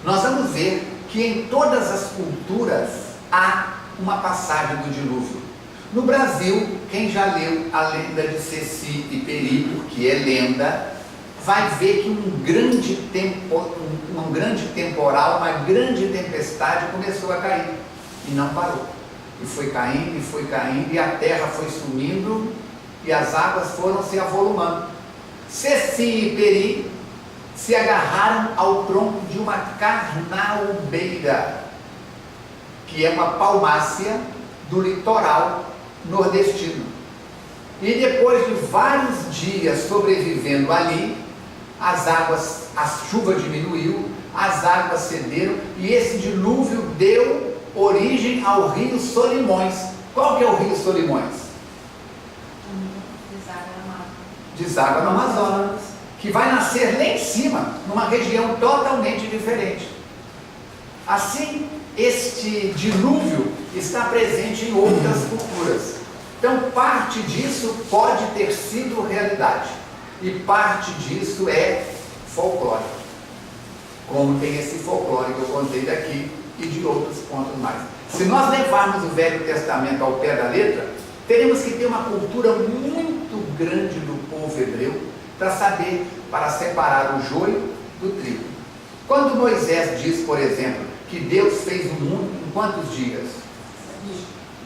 nós vamos ver que em todas as culturas há uma passagem do dilúvio. No Brasil, quem já leu a lenda de Ceci e Peri, porque é lenda, vai ver que um grande temporal, uma grande tempestade começou a cair e não parou. E foi caindo, e a terra foi sumindo, e as águas foram se avolumando. Ceci e Peri se agarraram ao tronco de uma carnaubeira, que é uma palmácea do litoral nordestino. E depois de vários dias sobrevivendo ali, a chuva diminuiu, as águas cederam, e esse dilúvio deu origem ao rio Solimões. Qual que é o rio Solimões? Deságua no Amazonas, que vai nascer lá em cima, numa região totalmente diferente. Assim, este dilúvio está presente em outras culturas. Então, parte disso pode ter sido realidade, e parte disso é folclore, como tem esse folclore que eu contei daqui e de outros pontos mais. Se nós levarmos o Velho Testamento ao pé da letra, teremos que ter uma cultura muito grande do povo hebreu para separar o joio do trigo. Quando Moisés diz, por exemplo, que Deus fez o mundo em quantos dias?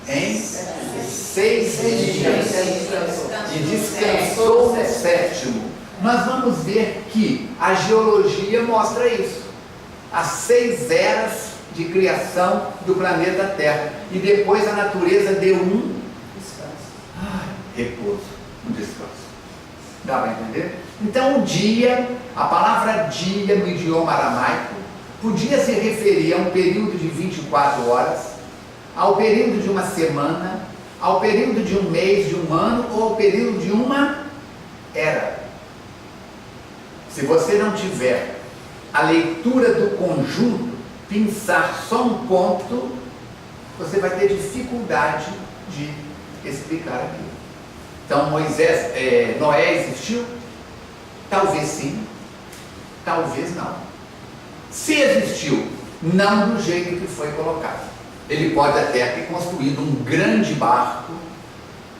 Em 6 dias. E descansou no sétimo. Nós vamos ver que a geologia mostra isso. As 6 eras de criação do planeta Terra. E depois a natureza deu um repouso, um descanso. Dá para entender? Então o dia, a palavra dia no idioma aramaico, podia se referir a um período de 24 horas, ao período de uma semana, ao período de um mês, de um ano, ou ao período de uma era. Se você não tiver a leitura do conjunto, pensar só um ponto, você vai ter dificuldade de explicar aquilo. Então Noé existiu? Talvez sim, talvez não. Se existiu, não do jeito que foi colocado. Ele pode até ter construído um grande barco,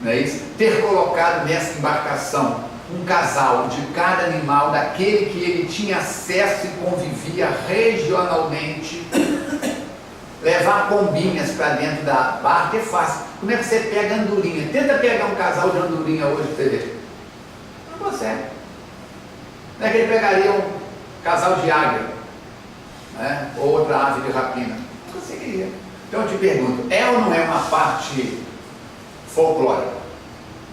não é isso? Ter colocado nessa embarcação um casal de cada animal, daquele que ele tinha acesso e convivia regionalmente. Levar pombinhas para dentro da barca é fácil. Como é que você pega andorinha? Tenta pegar um casal de andorinha hoje para você ver. Não consegue. Não é que ele pegaria um casal de águia, né? Ou outra ave de rapina. Não conseguiria. Então eu te pergunto, é ou não é uma parte folclórica?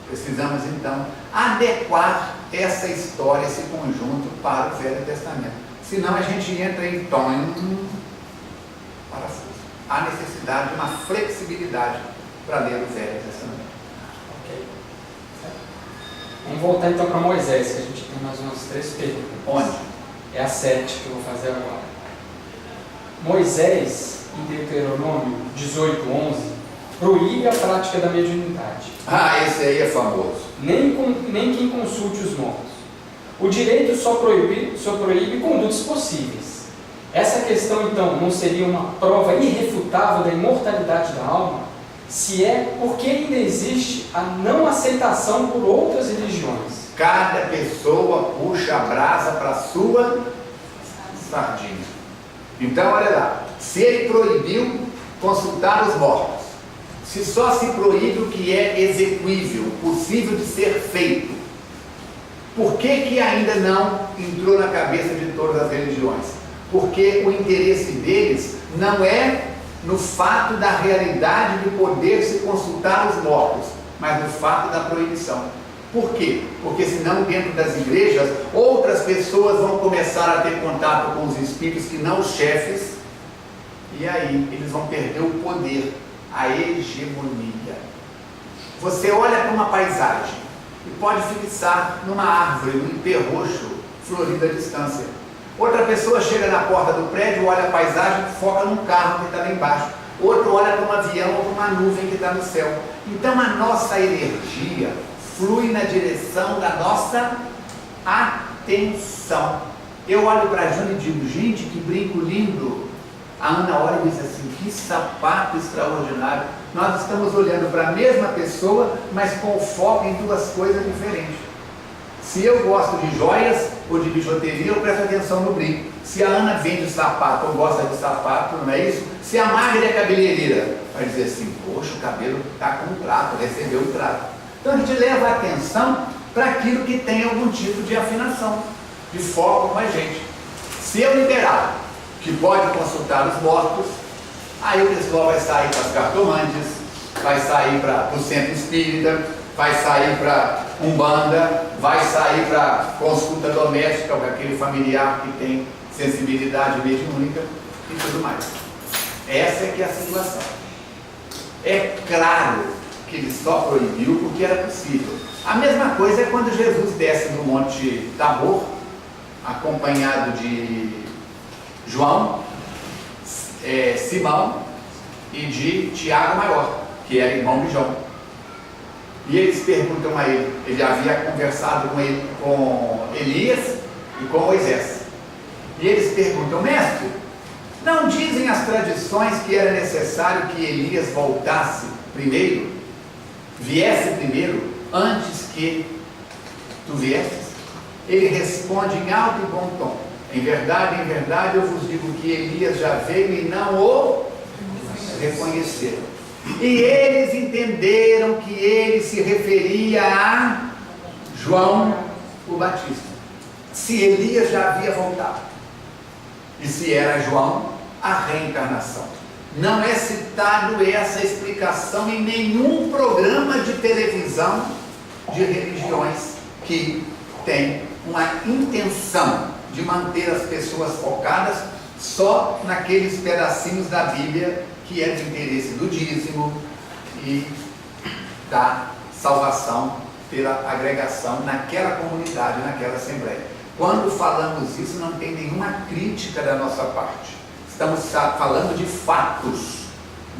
Precisamos então adequar essa história, esse conjunto para o Velho Testamento. Senão a gente entra em parafuso. Há necessidade de uma flexibilidade para ler o Velho Testamento. Ok. Vamos voltar então para Moisés, que a gente tem mais umas 3 perguntas. Onde? É a 7 que eu vou fazer agora. Moisés, em Deuteronômio 18:11, proíbe a prática da mediunidade. Esse aí é famoso. Nem quem consulte os mortos. O direito só proíbe condutas possíveis. Essa questão, então, não seria uma prova irrefutável da imortalidade da alma? Se é, por que ainda existe a não aceitação por outras religiões? Cada pessoa puxa a brasa para a sua sardinha. Então, olha lá. Se ele proibiu consultar os mortos, se só se proíbe o que é execuível, possível de ser feito, por que ainda não entrou na cabeça de todas as religiões? Porque o interesse deles não é no fato da realidade de poder se consultar os mortos, mas no fato da proibição. Por quê? Porque senão dentro das igrejas outras pessoas vão começar a ter contato com os espíritos que não os chefes, e aí eles vão perder o poder, a hegemonia. Você olha para uma paisagem e pode fixar numa árvore, num ipê roxo, florido à distância. Outra pessoa chega na porta do prédio, olha a paisagem, foca num carro que está lá embaixo. Outro olha para um avião ou para uma nuvem que está no céu. Então a nossa energia flui na direção da nossa atenção. Eu olho para a Jana e digo, gente, que brinco lindo. A Ana olha e diz assim, que sapato extraordinário. Nós estamos olhando para a mesma pessoa, mas com o foco em duas coisas diferentes. Se eu gosto de joias ou de bijuteria, eu presto atenção no brinco. Se a Ana vende sapato ou gosta de sapato, não é isso? Se a Magda é cabeleireira, vai dizer assim, poxa, o cabelo está com um trato, recebeu um trato. Então a gente leva a atenção para aquilo que tem algum tipo de afinação, de foco com a gente. Se eu liberar que pode consultar os mortos, aí o pessoal vai sair para as cartomantes, vai sair para o centro espírita, vai sair para Umbanda, vai sair para consulta doméstica com aquele familiar que tem sensibilidade mediúnica e tudo mais. Essa é que é a situação. É claro que ele só proibiu porque era possível. A mesma coisa é quando Jesus desce do Monte Tabor, acompanhado de João, Simão e de Tiago Maior, que era irmão de João. E eles perguntam a ele havia conversado com Elias e com Moisés. E eles perguntam, mestre, não dizem as tradições que era necessário que Elias voltasse primeiro, viesse primeiro, antes que tu viesses? Ele responde em alto e bom tom, em verdade, eu vos digo que Elias já veio e não o reconheceram. E eles entenderam que ele se referia a João o Batista. Se Elias já havia voltado, e se era João, a reencarnação. Não é citado essa explicação em nenhum programa de televisão de religiões que tem uma intenção de manter as pessoas focadas só naqueles pedacinhos da Bíblia que é do interesse do dízimo e da salvação pela agregação naquela comunidade, naquela assembleia. Quando falamos isso, não tem nenhuma crítica da nossa parte. Estamos falando de fatos.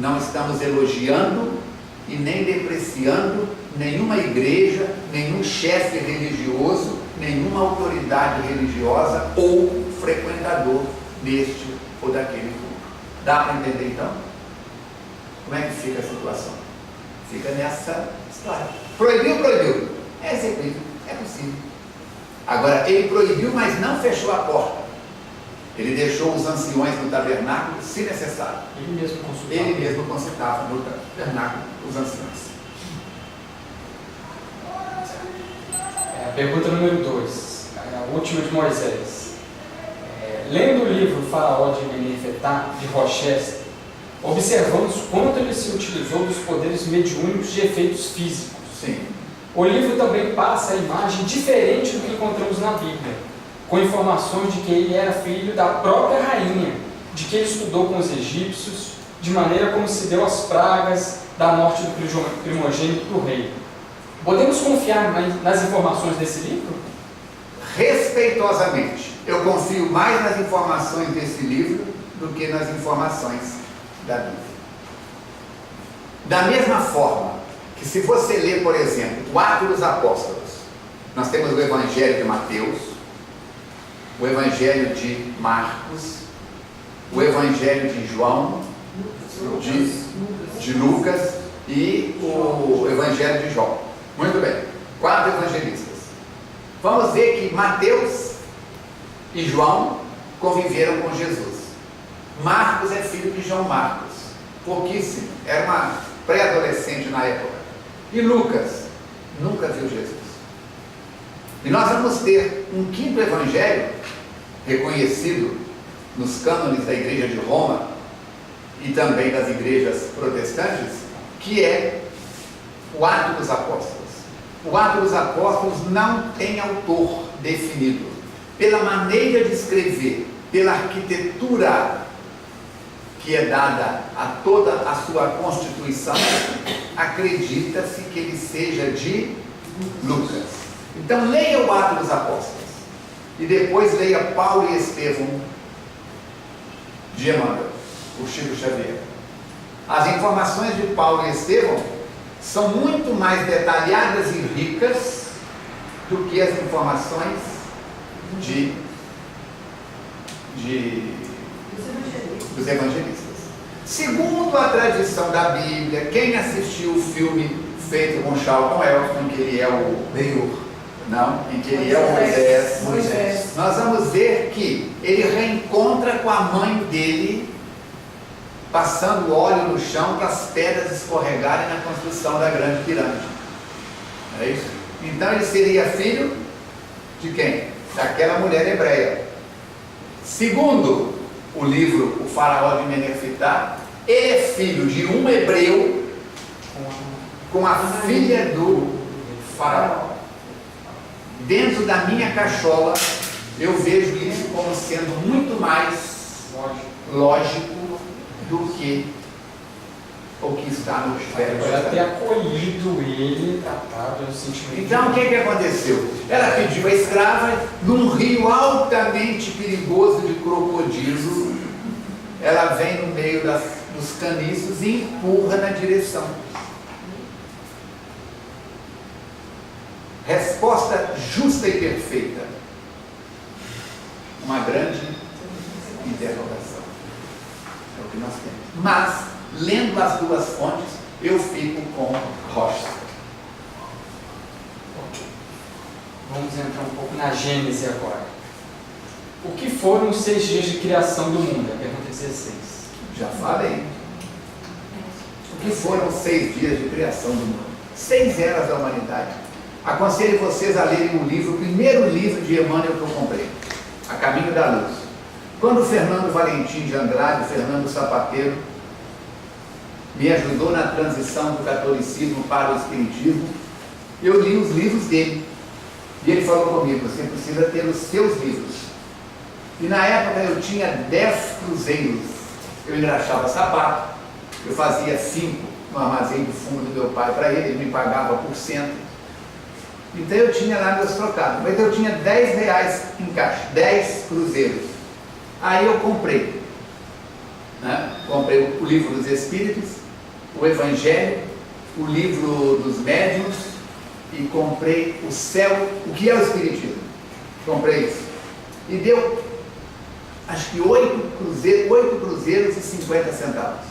Não estamos elogiando e nem depreciando nenhuma igreja, nenhum chefe religioso, nenhuma autoridade religiosa ou frequentador deste ou daquele grupo. Dá para entender então? Como é que fica a situação? Fica nessa história. Proibiu. É execuível, é possível. Agora, ele proibiu, mas não fechou a porta. Ele deixou os anciões no tabernáculo, se necessário. Ele mesmo consultava no tabernáculo os anciões. Pergunta número 2, a última de Moisés. Lendo o livro Faraó de Menefetá, de Rochester, observamos quanto ele se utilizou dos poderes mediúnicos de efeitos físicos. Sim. O livro também passa a imagem diferente do que encontramos na Bíblia, com informações de que ele era filho da própria rainha, de que ele estudou com os egípcios, de maneira como se deu as pragas da morte do primogênito do rei. Podemos confiar nas informações desse livro? Respeitosamente, eu confio mais nas informações desse livro do que nas informações da Bíblia. Da mesma forma que se você ler, por exemplo, o Atos dos Apóstolos, nós temos o Evangelho de Mateus, o Evangelho de Marcos, o Evangelho de João, de Lucas e o Evangelho de João. Muito bem, 4 evangelistas. Vamos ver que Mateus e João conviveram com Jesus. Marcos é filho de João Marcos, pouquíssimo, era uma pré-adolescente na época. E Lucas nunca viu Jesus. E nós vamos ter um 5º evangelho, reconhecido nos cânones da Igreja de Roma e também das igrejas protestantes, que é o Atos dos Apóstolos. O Atos dos Apóstolos não tem autor definido. Pela maneira de escrever, pela arquitetura que é dada a toda a sua constituição, acredita-se que ele seja de Lucas. Então leia o Atos dos Apóstolos e depois leia Paulo e Estevão de Emmanuel, o Chico Xavier. As informações de Paulo e Estevão são muito mais detalhadas e ricas do que as informações de dos evangelistas. Segundo a tradição da Bíblia, quem assistiu o filme feito com Charlton Heston, que ele é o Ben-Hur, não, em que ele é o Moisés, nós vamos ver que ele reencontra com a mãe dele, passando óleo no chão para as pedras escorregarem na construção da grande pirâmide. Não é isso? Então ele seria filho de quem? Daquela mulher hebreia. Segundo o livro O Faraó de Menefertá, ele é filho de um hebreu com a filha do faraó. Dentro da minha cachola, eu vejo isso como sendo muito mais lógico do que o que está nos velhos. Ela ter acolhido ele, tratado no sentimento. Então, o que aconteceu? Ela pediu a escrava num rio altamente perigoso de crocodilo. Ela vem no meio dos caniços e empurra na direção. Resposta justa e perfeita. Uma grande interrogação. É o que nós temos. Mas, lendo as duas fontes, eu fico com Rocha. Vamos entrar um pouco na Gênese agora. O que foram os 6 dias de criação do mundo? A pergunta 16. Já falei. O que foram os 6 dias de criação do mundo? 6 eras da humanidade. Aconselho vocês a lerem o primeiro livro de Emmanuel que eu comprei, A Caminho da Luz. Quando o Fernando Valentim de Andrade, Fernando Sapateiro, me ajudou na transição do catolicismo para o espiritismo, eu li os livros dele. E ele falou comigo: você precisa ter os seus livros. E na época eu tinha 10 cruzeiros. Eu engraxava sapato, eu fazia 5 no armazém do fundo do meu pai para ele me pagava por cento. Então eu tinha lá meus trocados, mas eu tinha 10 reais em caixa, 10 cruzeiros. Aí eu comprei, né? Comprei o livro dos Espíritos, o Evangelho, o livro dos Médiuns e comprei o Céu, o que é o Espiritismo. Comprei isso. E deu, acho que 8 cruzeiros e 50 centavos.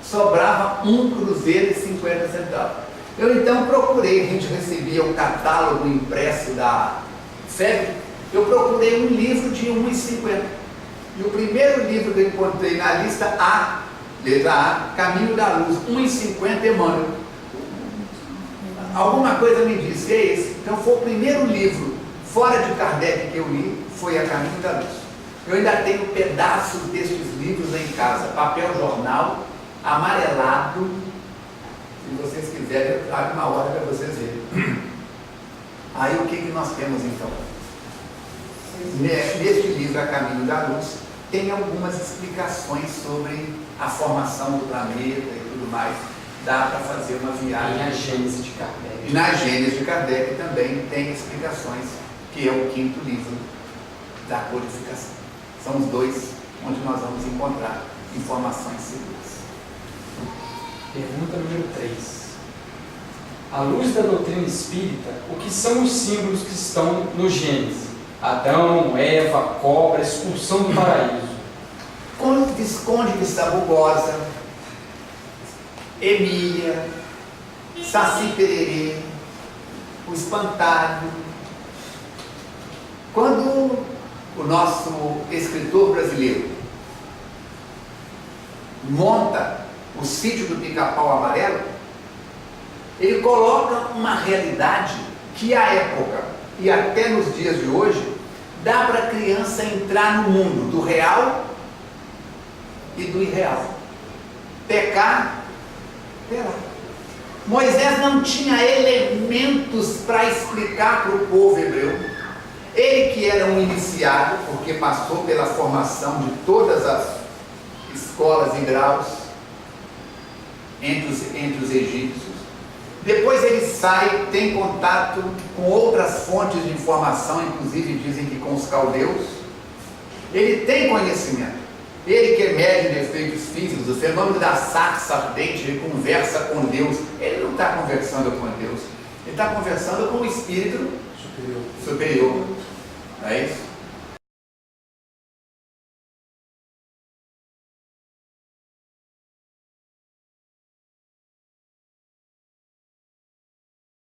Sobrava 1 cruzeiro e 50 centavos. Eu então procurei, a gente recebia o catálogo impresso da FEB, eu procurei um livro de R$1,50. E o primeiro livro que eu encontrei na lista A, letra A, Caminho da Luz, R$1,50, Emmanuel. Alguma coisa me disse, é esse. Então foi o primeiro livro, fora de Kardec, que eu li, foi A Caminho da Luz. Eu ainda tenho pedaços destes livros lá em casa, papel jornal, amarelado. Se vocês quiserem, eu trago uma hora para vocês verem. Aí o que nós temos então? Neste livro, A Caminho da Luz, tem algumas explicações sobre a formação do planeta e tudo mais. Dá para fazer uma viagem. E na Gênese de Kardec. E na Gênese de Kardec também tem explicações, que é o 5º livro da codificação. São os 2 onde nós vamos encontrar informações seguras. Pergunta número 3. À luz da doutrina espírita, o que são os símbolos que estão no Gênesis? Adão, Eva, cobra, expulsão do paraíso. Visconde de Sabugosa, Emília, Saci Pererê, o Espantalho. Quando o nosso escritor brasileiro monta o Sítio do Pica-Pau Amarelo, ele coloca uma realidade que à época e até nos dias de hoje dá para a criança entrar no mundo do real e do irreal. Pecar, pecar. Moisés não tinha elementos para explicar para o povo hebreu. Ele que era um iniciado, porque passou pela formação de todas as escolas e graus entre os egípcios. Depois ele sai, tem contato com outras fontes de informação, inclusive dizem que com os caldeus. Ele tem conhecimento. Ele que é médium de efeitos físicos, o fenômeno da sarça ardente, ele conversa com Deus. Ele não está conversando com Deus, ele está conversando com o espírito superior.